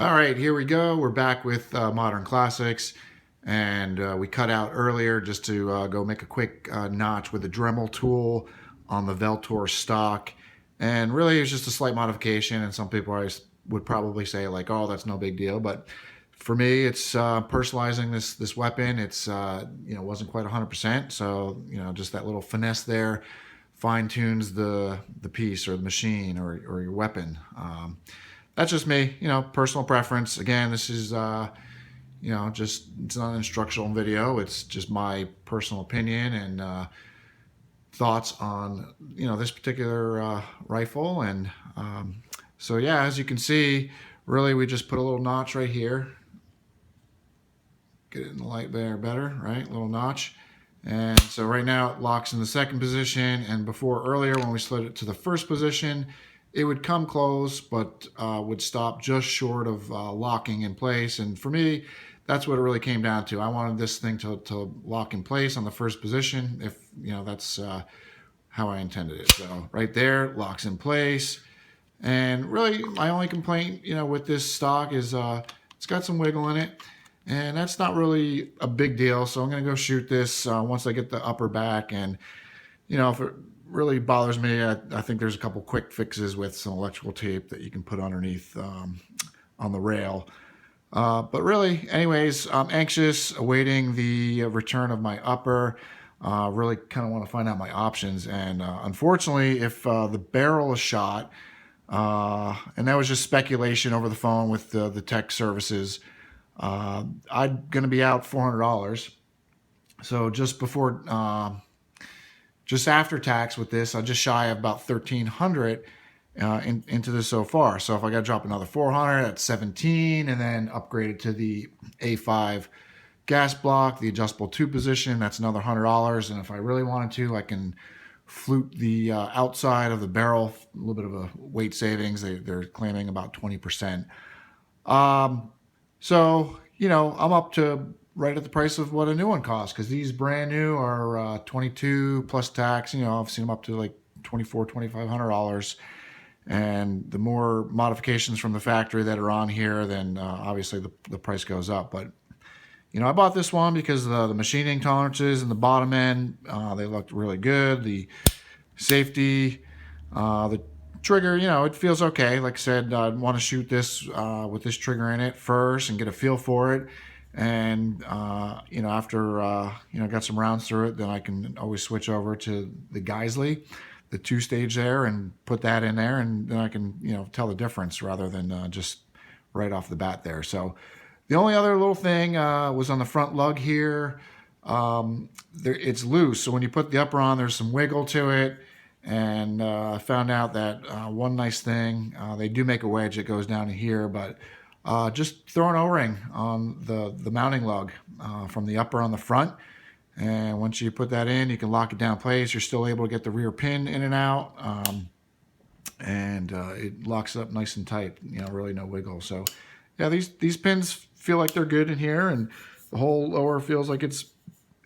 All right, here we go. We're back with Modern Classics, and we cut out earlier just to go make a quick notch with the Dremel tool on the Vltor stock. And really, it's just a slight modification, and some people would probably say like, "Oh, that's no big deal," but for me, it's personalizing this weapon. It's wasn't quite 100%, so just that little finesse there fine tunes the piece or the machine or your weapon. That's just me, personal preference. Again, this is, just, it's not an instructional video. It's just my personal opinion and thoughts on, this particular rifle. And so, yeah, as you can see, really, we just put a little notch right here. Get it in the light there better, right? Little notch. And so right now it locks in the second position. And before earlier, when we slid it to the first position, it would come close, but would stop just short of locking in place. And for me, that's what it really came down to. I wanted this thing to lock in place on the first position, if that's how I intended it. So right there, locks in place. And really, my only complaint, with this stock is it's got some wiggle in it. And that's not really a big deal. So I'm going to go shoot this once I get the upper back. And, if it really bothers me, I think there's a couple quick fixes with some electrical tape that you can put underneath on the rail. But really, anyways, I'm anxious, awaiting the return of my upper. Really kind of want to find out my options. And unfortunately, if the barrel is shot, and that was just speculation over the phone with the tech services, I'm going to be out $400. So just after tax with this, I'm just shy of about $1,300 into this so far. So if I got to drop another $400, that's $17, and then upgrade it to the A5 gas block, the adjustable tube position, that's another $100. And if I really wanted to, I can flute the outside of the barrel, a little bit of a weight savings. They're claiming about 20%. So, I'm up to right at the price of what a new one costs, because these brand new are 22 plus tax. I've seen them up to like $2,400-$2,500. And the more modifications from the factory that are on here, then obviously the price goes up. But, I bought this one because the machining tolerances in the bottom end, they looked really good. The safety, the trigger, it feels okay. Like I said, I'd want to shoot this with this trigger in it first and get a feel for it. And, after, got some rounds through it, then I can always switch over to the Geisley, the 2-stage there, and put that in there. And then I can, tell the difference rather than just right off the bat there. So the only other little thing was on the front lug here. It's loose. So when you put the upper on, there's some wiggle to it. And I found out that one nice thing, they do make a wedge that goes down to here, but just throw an O-ring on the mounting lug from the upper on the front. And once you put that in, you can lock it down in place. You're still able to get the rear pin in and out. And it locks it up nice and tight, really no wiggle. So yeah, these pins feel like they're good in here, and the whole lower feels like it's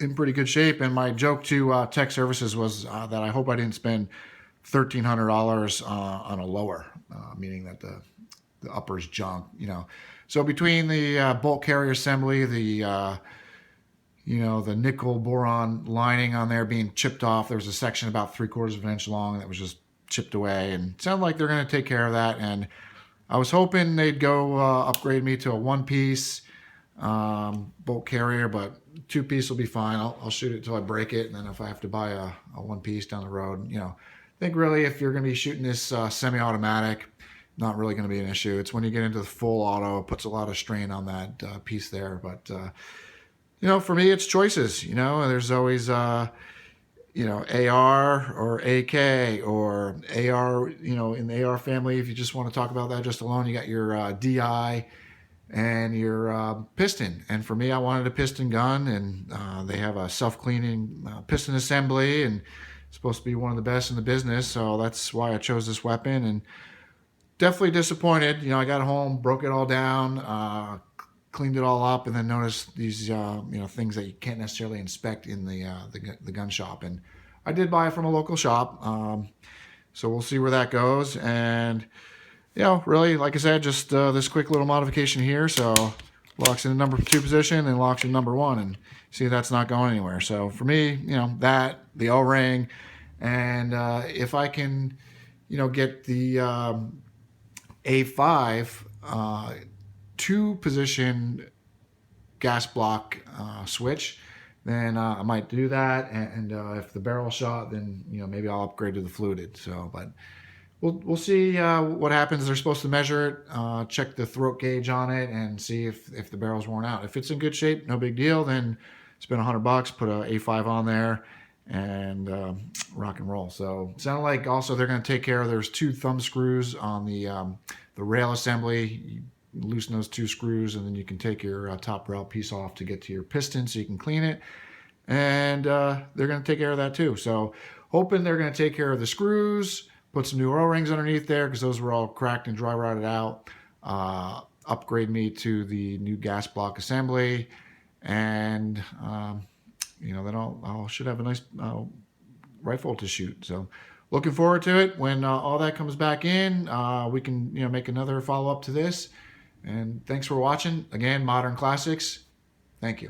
in pretty good shape. And my joke to tech services was that I hope I didn't spend $1,300 on a lower, meaning that the upper's junk, So between the bolt carrier assembly, the nickel boron lining on there being chipped off, there was a section about 3/4 of an inch long that was just chipped away, and it sounded like they're going to take care of that. And I was hoping they'd go upgrade me to a 1-piece bolt carrier, but 2-piece will be fine. I'll shoot it till I break it, and then if I have to buy a 1-piece down the road, I think really if you're going to be shooting this semi-automatic, not really going to be an issue. It's when you get into the full auto, it puts a lot of strain on that piece there. But for me, it's choices. There's always AR or AK or AR. In the AR family, if you just want to talk about that just alone, you got your DI and your piston. And for me, I wanted a piston gun, and they have a self-cleaning piston assembly, and it's supposed to be one of the best in the business. So that's why I chose this weapon. And definitely disappointed. I got home, broke it all down, cleaned it all up, and then noticed these things that you can't necessarily inspect in the gun shop. And I did buy it from a local shop, so we'll see where that goes. And really, like I said, just this quick little modification here. So locks in the number 2 position and locks in number 1, and see that's not going anywhere. So for me, that, the O-ring, and if I can, get the A5 2-position gas block switch, then I might do that. And if the barrel shot, then maybe I'll upgrade to the fluted. So, but we'll see what happens. They're supposed to measure it, check the throat gauge on it, and see if the barrel's worn out. If it's in good shape, no big deal. Then spend $100, put a A5 on there, and rock and roll. So it sounded like also they're going to take care of. There's 2 thumb screws on the rail assembly. You loosen those 2 screws, and then you can take your top rail piece off to get to your piston, so you can clean it. And they're going to take care of that too. So hoping they're going to take care of the screws. Put some new O-rings underneath there because those were all cracked and dry rotted out. Upgrade me to the new gas block assembly, and then I should have a nice rifle to shoot. So looking forward to it. When all that comes back in, we can make another follow-up to this. And thanks for watching. Again, Modern Classics. Thank you.